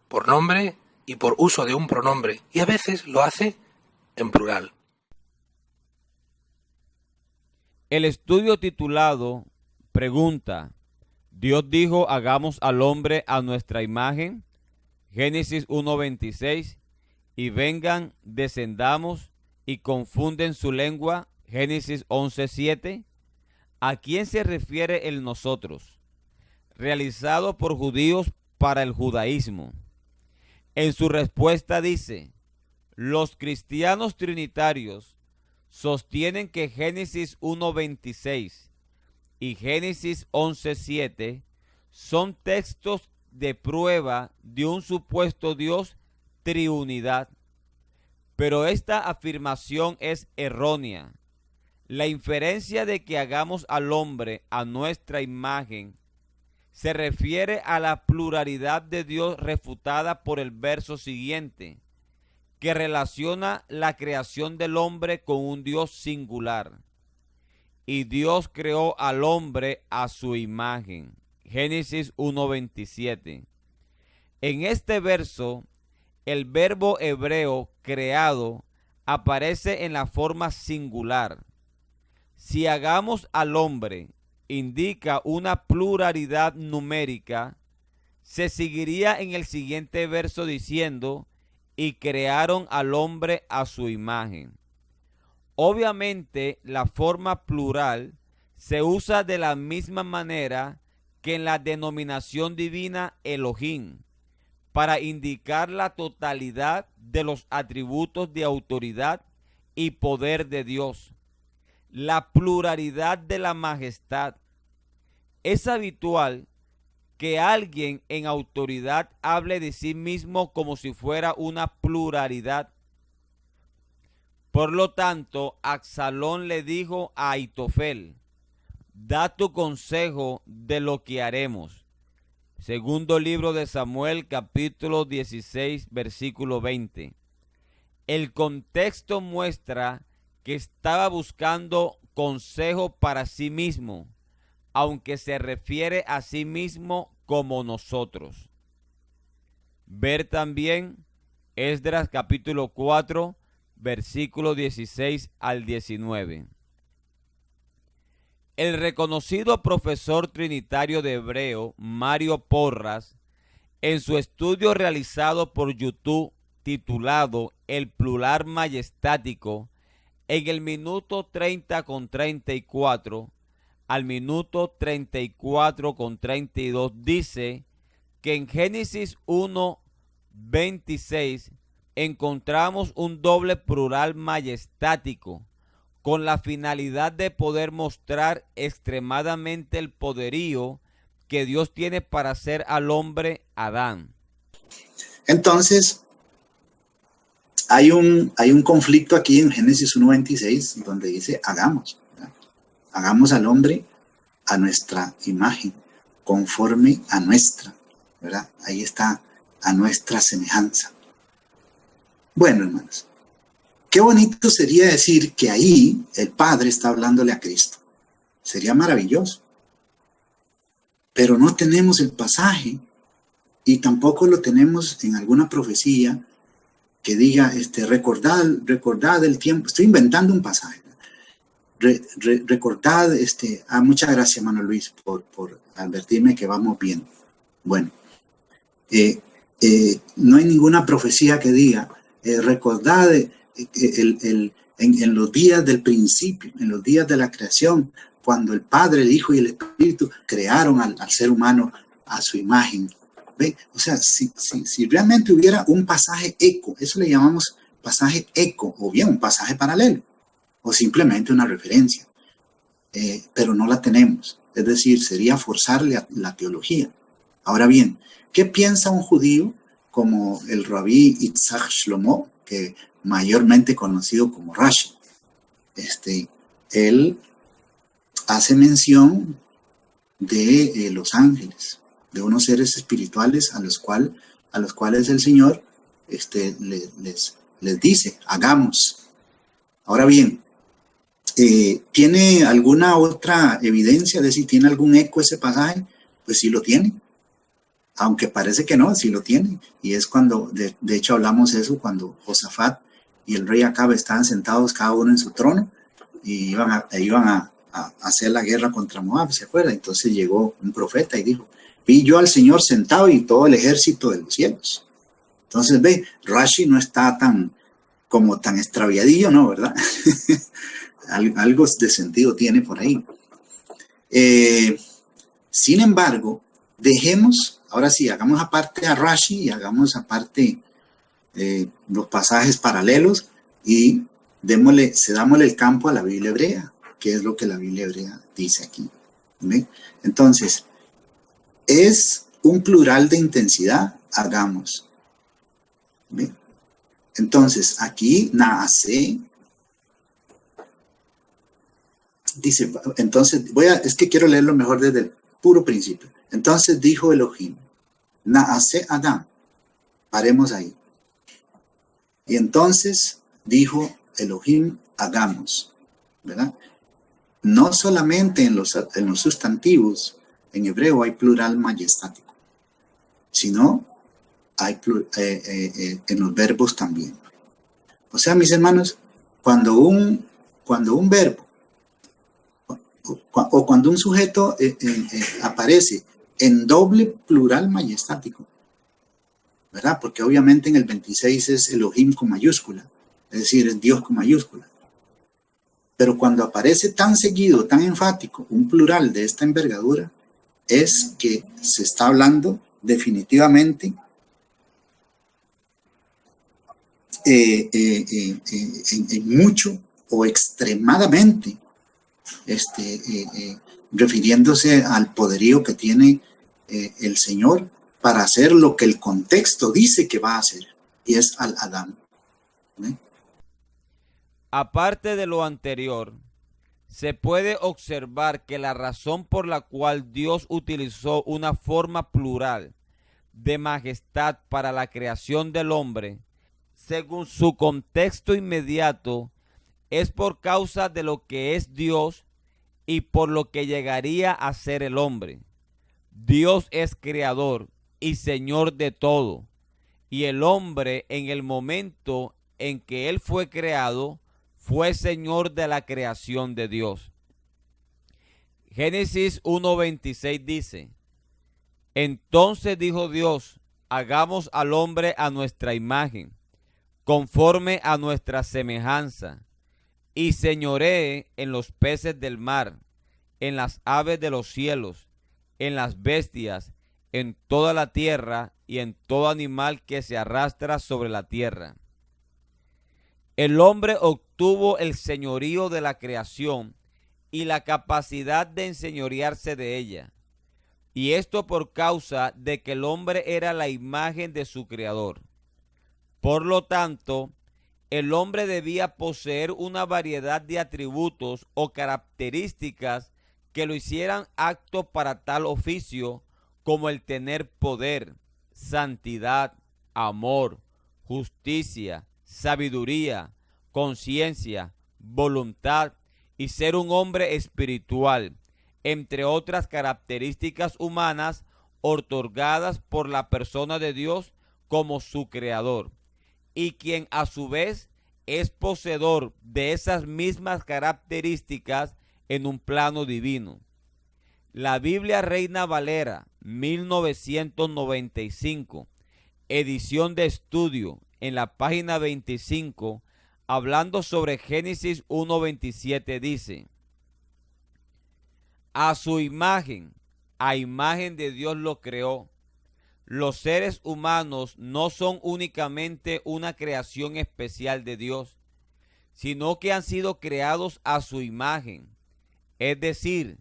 por nombre y por uso de un pronombre, y a veces lo hace en plural. El estudio titulado Pregunta: ¿Dios dijo hagamos al hombre a nuestra imagen? Génesis 1:26. Y vengan, descendamos y confunden su lengua. Génesis 11:7. ¿A quién se refiere el nosotros? Realizado por judíos para el judaísmo. En su respuesta dice: los cristianos trinitarios sostienen que Génesis 1:26 y Génesis 11:7 son textos de prueba de un supuesto Dios triunidad. Pero esta afirmación es errónea. La inferencia de que hagamos al hombre a nuestra imagen se refiere a la pluralidad de Dios refutada por el verso siguiente, que relaciona la creación del hombre con un Dios singular. Y Dios creó al hombre a su imagen. Génesis 1:27. En este verso, el verbo hebreo creado aparece en la forma singular. Si hagamos al hombre indica una pluralidad numérica, se seguiría en el siguiente verso diciendo: y crearon al hombre a su imagen. Obviamente, la forma plural se usa de la misma manera que en la denominación divina Elohim, para indicar la totalidad de los atributos de autoridad y poder de Dios. La pluralidad de la majestad. Es habitual que alguien en autoridad hable de sí mismo como si fuera una pluralidad. Por lo tanto, Absalón le dijo a Ahitofel: da tu consejo de lo que haremos. Segundo libro de Samuel, capítulo 16, versículo 20. El contexto muestra que estaba buscando consejo para sí mismo, aunque se refiere a sí mismo como nosotros. Ver también Esdras capítulo 4, versículo 16 al 19. El reconocido profesor trinitario de hebreo, Mario Porras, en su estudio realizado por YouTube titulado El plural majestático, en el minuto 30:34 al minuto 34:32 dice que en Génesis 1:26 encontramos un doble plural majestático con la finalidad de poder mostrar extremadamente el poderío que Dios tiene para hacer al hombre Adán. Entonces, hay un conflicto aquí en Génesis 1:26 donde dice hagamos. Hagamos al hombre a nuestra imagen, conforme a nuestra, ¿verdad? Ahí está, a nuestra semejanza. Bueno, hermanos, qué bonito sería decir que ahí el Padre está hablándole a Cristo. Sería maravilloso. Pero no tenemos el pasaje y tampoco lo tenemos en alguna profecía que diga, recordad el tiempo. Estoy inventando un pasaje. Recordad, muchas gracias, hermano Luis, por advertirme que vamos bien. Bueno, no hay ninguna profecía que diga, recordad en los días del principio, en los días de la creación, cuando el Padre, el Hijo y el Espíritu crearon al ser humano a su imagen. ¿Ve? O sea, si realmente hubiera un pasaje eco, eso le llamamos pasaje eco, o bien un pasaje paralelo, o simplemente una referencia, pero no la tenemos. Es decir, sería forzarle a la teología. Ahora bien, ¿qué piensa un judío como el rabí Yitzhak Shlomo, que mayormente conocido como Rashi? Él hace mención de los ángeles, de unos seres espirituales a los cuales el Señor les dice, hagamos. Ahora bien, ¿tiene alguna otra evidencia de si tiene algún eco ese pasaje? Pues sí lo tiene. aunque parece que no, sí lo tiene. Y es cuando, de hecho hablamos eso, cuando Josafat y el rey Acab estaban sentados cada uno en su trono y iban a hacer la guerra contra Moab, ¿se acuerdan? Entonces llegó un profeta y dijo, vi yo al Señor sentado y todo el ejército de los cielos. Entonces ve, Rashi no está tan extraviadillo, ¿no? ¿Verdad? Algo de sentido tiene por ahí. Sin embargo, dejemos, ahora sí, hagamos aparte a Rashi y hagamos aparte los pasajes paralelos y cedámosle el campo a la Biblia hebrea, que es lo que la Biblia hebrea dice aquí. ¿Ve? Entonces, es un plural de intensidad, hagamos. ¿Ve? Entonces, aquí nace, dice, entonces, es que quiero leerlo mejor desde el puro principio. Entonces dijo Elohim, naase Adán, paremos ahí. Y entonces dijo Elohim, hagamos, ¿verdad? No solamente en los sustantivos, en hebreo hay plural majestático, sino hay en los verbos también. O sea, mis hermanos, cuando un verbo o cuando un sujeto aparece en doble plural majestático, ¿verdad? Porque obviamente en el 26 es Elohim con mayúscula, es decir, es Dios con mayúscula. Pero cuando aparece tan seguido, tan enfático, un plural de esta envergadura, es que se está hablando definitivamente en mucho o extremadamente, refiriéndose al poderío que tiene el Señor para hacer lo que el contexto dice que va a hacer, y es al Adán. ¿Eh? Aparte de lo anterior, se puede observar que la razón por la cual Dios utilizó una forma plural de majestad para la creación del hombre, según su contexto inmediato, es por causa de lo que es Dios y por lo que llegaría a ser el hombre. Dios es creador y Señor de todo, y el hombre en el momento en que él fue creado, fue Señor de la creación de Dios. Génesis 1:26 dice, entonces dijo Dios, hagamos al hombre a nuestra imagen, conforme a nuestra semejanza, y señoree en los peces del mar, en las aves de los cielos, en las bestias, en toda la tierra y en todo animal que se arrastra sobre la tierra. El hombre obtuvo el señorío de la creación y la capacidad de enseñorearse de ella, y esto por causa de que el hombre era la imagen de su creador. Por lo tanto, el hombre debía poseer una variedad de atributos o características que lo hicieran apto para tal oficio, como el tener poder, santidad, amor, justicia, sabiduría, conciencia, voluntad y ser un hombre espiritual, entre otras características humanas otorgadas por la persona de Dios como su creador, y quien a su vez es poseedor de esas mismas características en un plano divino. La Biblia Reina Valera 1995, edición de estudio, en la página 25, hablando sobre Génesis 1:27 dice, a su imagen, a imagen de Dios lo creó. Los seres humanos no son únicamente una creación especial de Dios, sino que han sido creados a su imagen, es decir,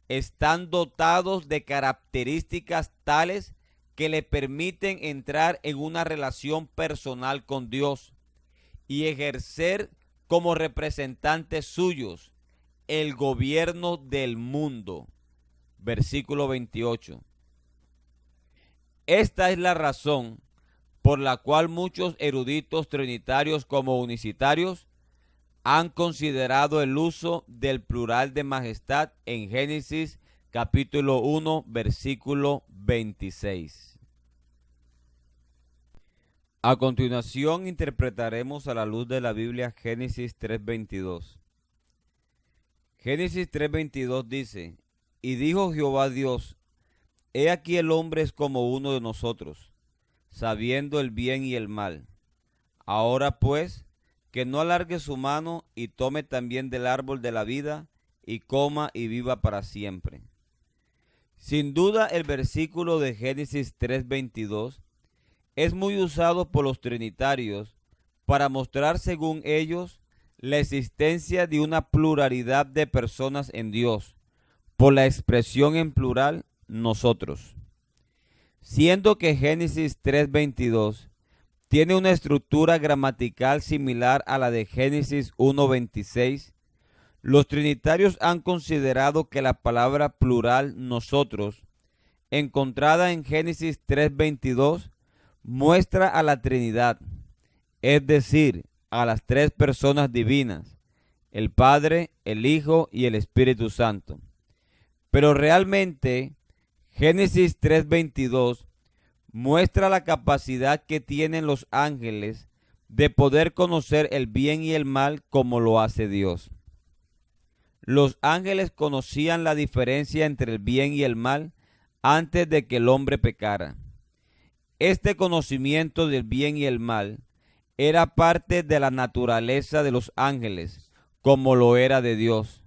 están dotados de características tales que le permiten entrar en una relación personal con Dios y ejercer como representantes suyos el gobierno del mundo. Versículo 28. Esta es la razón por la cual muchos eruditos trinitarios como unicitarios han considerado el uso del plural de majestad en Génesis capítulo 1, versículo 26. A continuación interpretaremos a la luz de la Biblia Génesis 3:22. Génesis 3:22 dice: Y dijo Jehová Dios, he aquí el hombre es como uno de nosotros, sabiendo el bien y el mal. Ahora pues, que no alargue su mano y tome también del árbol de la vida y coma y viva para siempre. Sin duda el versículo de Génesis 3:22 es muy usado por los trinitarios para mostrar, según ellos, la existencia de una pluralidad de personas en Dios, por la expresión en plural nosotros. Siendo que Génesis 3:22 tiene una estructura gramatical similar a la de Génesis 1:26, los trinitarios han considerado que la palabra plural nosotros, encontrada en Génesis 3:22, muestra a la Trinidad, es decir, a las tres personas divinas, el Padre, el Hijo y el Espíritu Santo. Pero realmente, Génesis 3:22 muestra la capacidad que tienen los ángeles de poder conocer el bien y el mal como lo hace Dios. Los ángeles conocían la diferencia entre el bien y el mal antes de que el hombre pecara. Este conocimiento del bien y el mal era parte de la naturaleza de los ángeles, como lo era de Dios.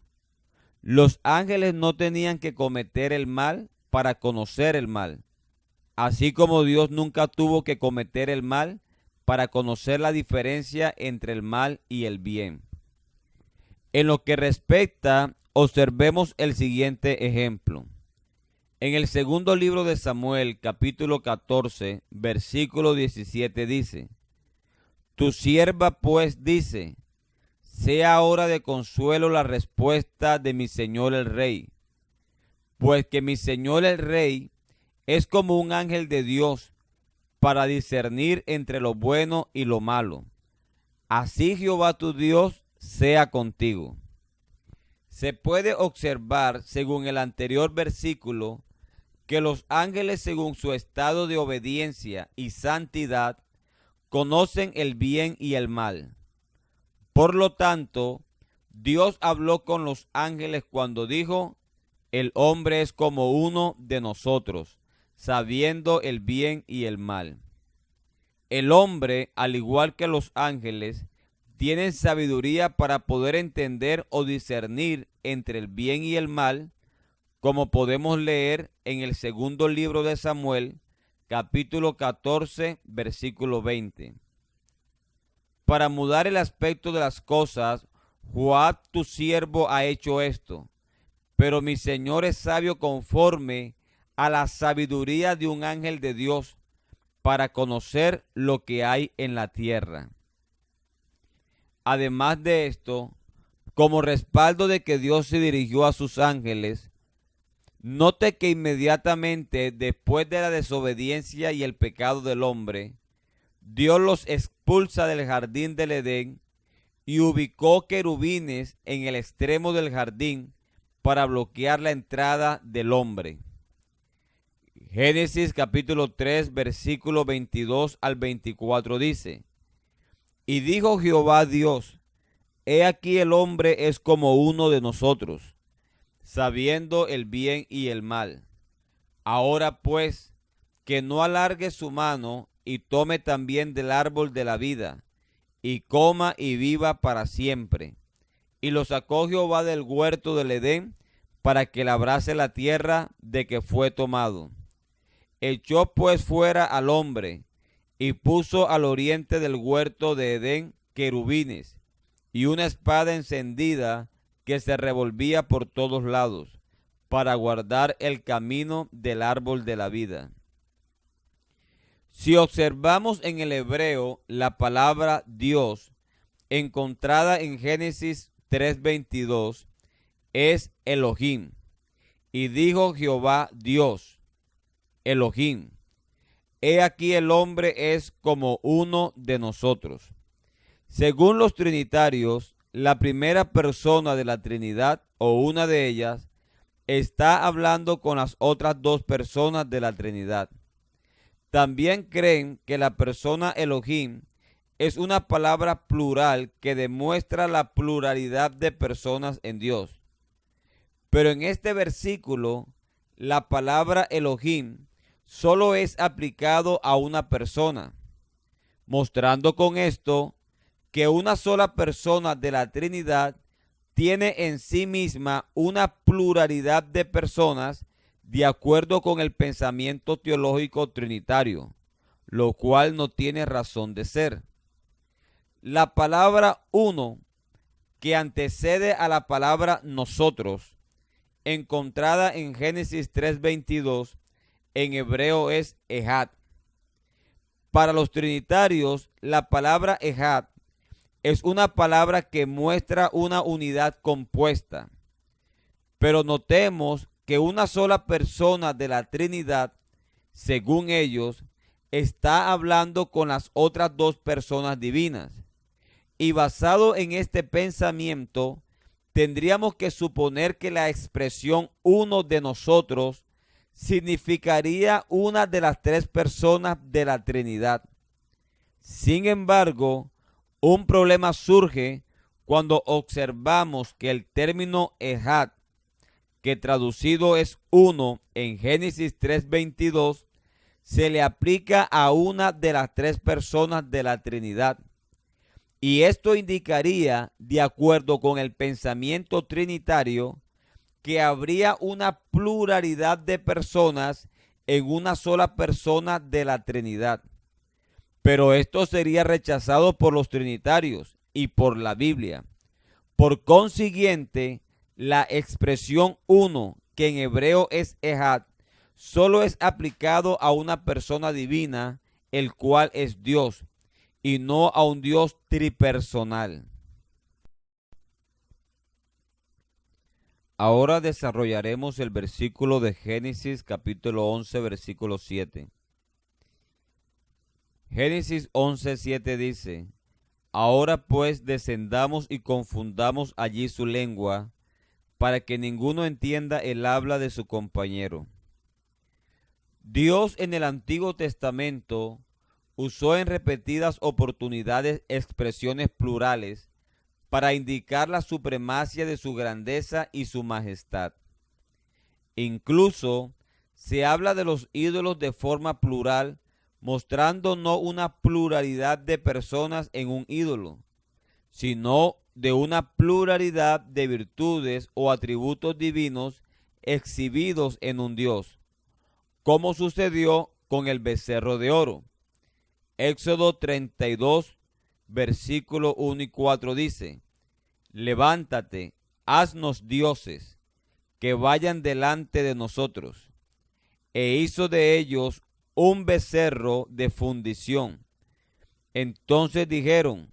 Los ángeles no tenían que cometer el mal para conocer el mal, así como Dios nunca tuvo que cometer el mal para conocer la diferencia entre el mal y el bien. En lo que respecta, observemos el siguiente ejemplo. En el segundo libro de Samuel, capítulo 14, versículo 17 dice: Tu sierva pues dice, sea ahora de consuelo la respuesta de mi señor el rey, pues que mi señor el rey es como un ángel de Dios para discernir entre lo bueno y lo malo. Así Jehová tu Dios sea contigo. Se puede observar, según el anterior versículo, que los ángeles, según su estado de obediencia y santidad, conocen el bien y el mal. Por lo tanto, Dios habló con los ángeles cuando dijo: el hombre es como uno de nosotros, sabiendo el bien y el mal. El hombre, al igual que los ángeles, tienen sabiduría para poder entender o discernir entre el bien y el mal, como podemos leer en el segundo libro de Samuel, capítulo 14, versículo 20. Para mudar el aspecto de las cosas, Joab tu siervo ha hecho esto, pero mi Señor es sabio conforme a la sabiduría de un ángel de Dios, para conocer lo que hay en la tierra. Además de esto, como respaldo de que Dios se dirigió a sus ángeles, note que inmediatamente después de la desobediencia y el pecado del hombre, Dios los expulsa del jardín del Edén y ubicó querubines en el extremo del jardín para bloquear la entrada del hombre. Génesis capítulo 3, versículo 22 al 24 dice: Y dijo Jehová Dios, he aquí el hombre es como uno de nosotros, sabiendo el bien y el mal. Ahora pues, que no alargue su mano y tome también del árbol de la vida, y coma y viva para siempre. Y lo sacó Jehová del huerto del Edén para que labrase la tierra de que fue tomado. Echó pues fuera al hombre, y puso al oriente del huerto de Edén querubines, y una espada encendida que se revolvía por todos lados, para guardar el camino del árbol de la vida. Si observamos en el hebreo la palabra Dios, encontrada en Génesis 3:22, es Elohim. Y dijo Jehová Dios, Elohim, he aquí el hombre es como uno de nosotros. Según los trinitarios, la primera persona de la Trinidad, o una de ellas, está hablando con las otras dos personas de la Trinidad. También creen que la persona Elohim es una palabra plural que demuestra la pluralidad de personas en Dios. Pero en este versículo, la palabra Elohim solo es aplicado a una persona, mostrando con esto que una sola persona de la Trinidad tiene en sí misma una pluralidad de personas de acuerdo con el pensamiento teológico trinitario, lo cual no tiene razón de ser. La palabra uno, que antecede a la palabra nosotros, encontrada en Génesis 3:22, en hebreo es Ejad. Para los trinitarios, la palabra Ejad es una palabra que muestra una unidad compuesta. Pero notemos que una sola persona de la Trinidad, según ellos, está hablando con las otras dos personas divinas. Y basado en este pensamiento, tendríamos que suponer que la expresión uno de nosotros significaría una de las tres personas de la Trinidad. Sin embargo, un problema surge cuando observamos que el término Ejad, que traducido es uno en Génesis 3:22, se le aplica a una de las tres personas de la Trinidad. Y esto indicaría, de acuerdo con el pensamiento trinitario, que habría una pluralidad de personas en una sola persona de la Trinidad. Pero esto sería rechazado por los trinitarios y por la Biblia. Por consiguiente, la expresión uno, que en hebreo es Ejad, solo es aplicado a una persona divina, el cual es Dios, y no a un Dios tripersonal. Ahora desarrollaremos el versículo de Génesis capítulo 11, versículo 7. Génesis 11:7 dice: Ahora pues descendamos y confundamos allí su lengua, para que ninguno entienda el habla de su compañero. Dios en el Antiguo Testamento usó en repetidas oportunidades expresiones plurales para indicar la supremacia de su grandeza y su majestad. Incluso se habla de los ídolos de forma plural, mostrando no una pluralidad de personas en un ídolo, sino de una pluralidad de virtudes o atributos divinos exhibidos en un Dios, como sucedió con el becerro de oro. Éxodo 32, versículo 1 y 4 dice: Levántate, haznos dioses, que vayan delante de nosotros. E hizo de ellos un becerro de fundición. Entonces dijeron: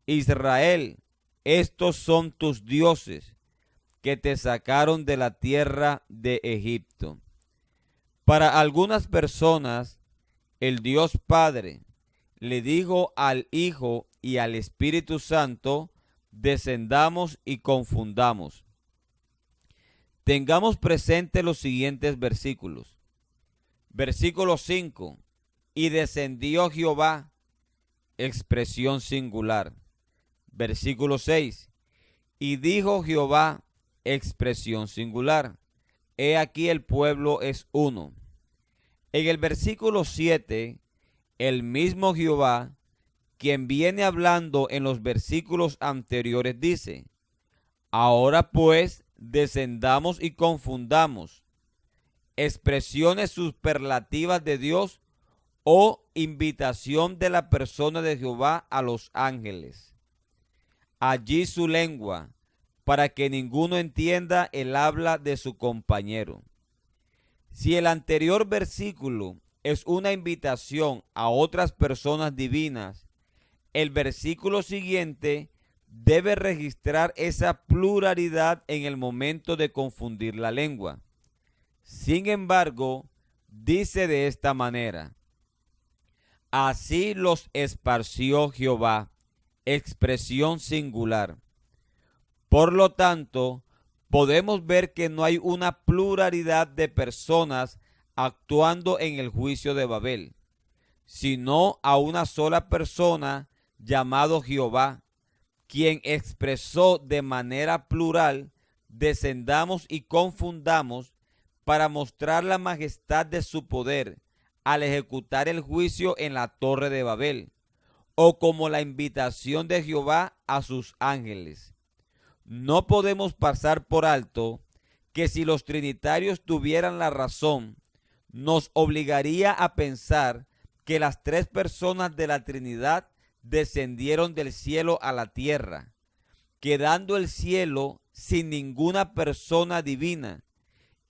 Israel, estos son tus dioses, que te sacaron de la tierra de Egipto. Para algunas personas, el Dios Padre le dijo al Hijo y al Espíritu Santo: descendamos y confundamos. Tengamos presente los siguientes versículos. Versículo 5. Y descendió Jehová, expresión singular. Versículo 6. Y dijo Jehová, expresión singular. He aquí el pueblo es uno. En el versículo 7, el mismo Jehová, quien viene hablando en los versículos anteriores, dice: Ahora pues descendamos y confundamos. Expresiones superlativas de Dios o invitación de la persona de Jehová a los ángeles. Allí su lengua, para que ninguno entienda el habla de su compañero. Si el anterior versículo es una invitación a otras personas divinas, el versículo siguiente debe registrar esa pluralidad en el momento de confundir la lengua. Sin embargo, dice de esta manera: Así los esparció Jehová, expresión singular. Por lo tanto, podemos ver que no hay una pluralidad de personas actuando en el juicio de Babel, sino a una sola persona llamado Jehová, quien expresó de manera plural: descendamos y confundamos, para mostrar la majestad de su poder al ejecutar el juicio en la torre de Babel, o como la invitación de Jehová a sus ángeles. No podemos pasar por alto que si los trinitarios tuvieran la razón, nos obligaría a pensar que las tres personas de la Trinidad descendieron del cielo a la tierra, quedando el cielo sin ninguna persona divina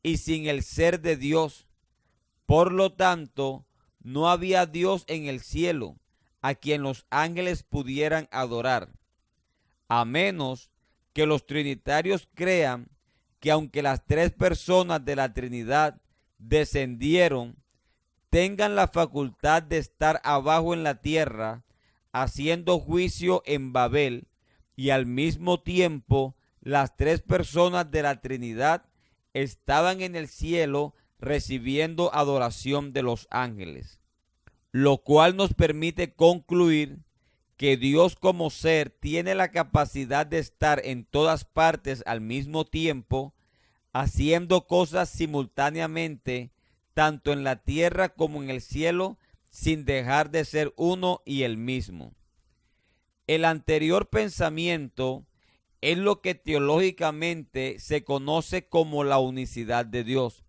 y sin el ser de Dios. Por lo tanto, no había Dios en el cielo a quien los ángeles pudieran adorar, a menos que los trinitarios crean que aunque las tres personas de la Trinidad descendieron, tengan la facultad de estar abajo en la tierra haciendo juicio en Babel, y al mismo tiempo las tres personas de la Trinidad estaban en el cielo recibiendo adoración de los ángeles, lo cual nos permite concluir que Dios como ser tiene la capacidad de estar en todas partes al mismo tiempo, haciendo cosas simultáneamente, tanto en la tierra como en el cielo, sin dejar de ser uno y el mismo. El anterior pensamiento es lo que teológicamente se conoce como la unicidad de Dios,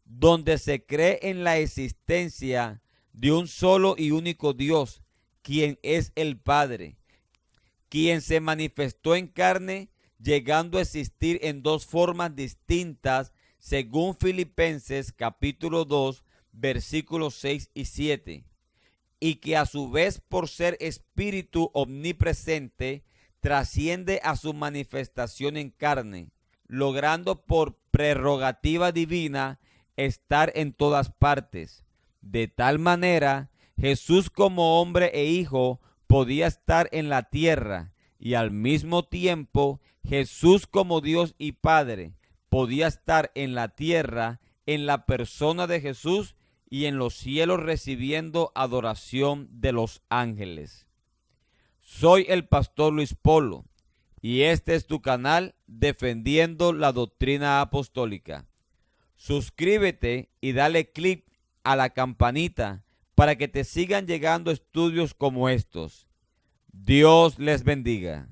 donde se cree en la existencia de un solo y único Dios, quien es el Padre, quien se manifestó en carne, llegando a existir en dos formas distintas, según Filipenses capítulo 2, versículos 6 y 7, y que a su vez, por ser espíritu omnipresente, trasciende a su manifestación en carne, logrando por prerrogativa divina estar en todas partes. De tal manera, Jesús como hombre e hijo podía estar en la tierra, y al mismo tiempo Jesús como Dios y Padre podía estar en la tierra en la persona de Jesús y en los cielos recibiendo adoración de los ángeles. Soy el pastor Luis Polo y este es tu canal Defendiendo la Doctrina Apostólica. Suscríbete y dale clic a la campanita para que te sigan llegando estudios como estos. Dios les bendiga.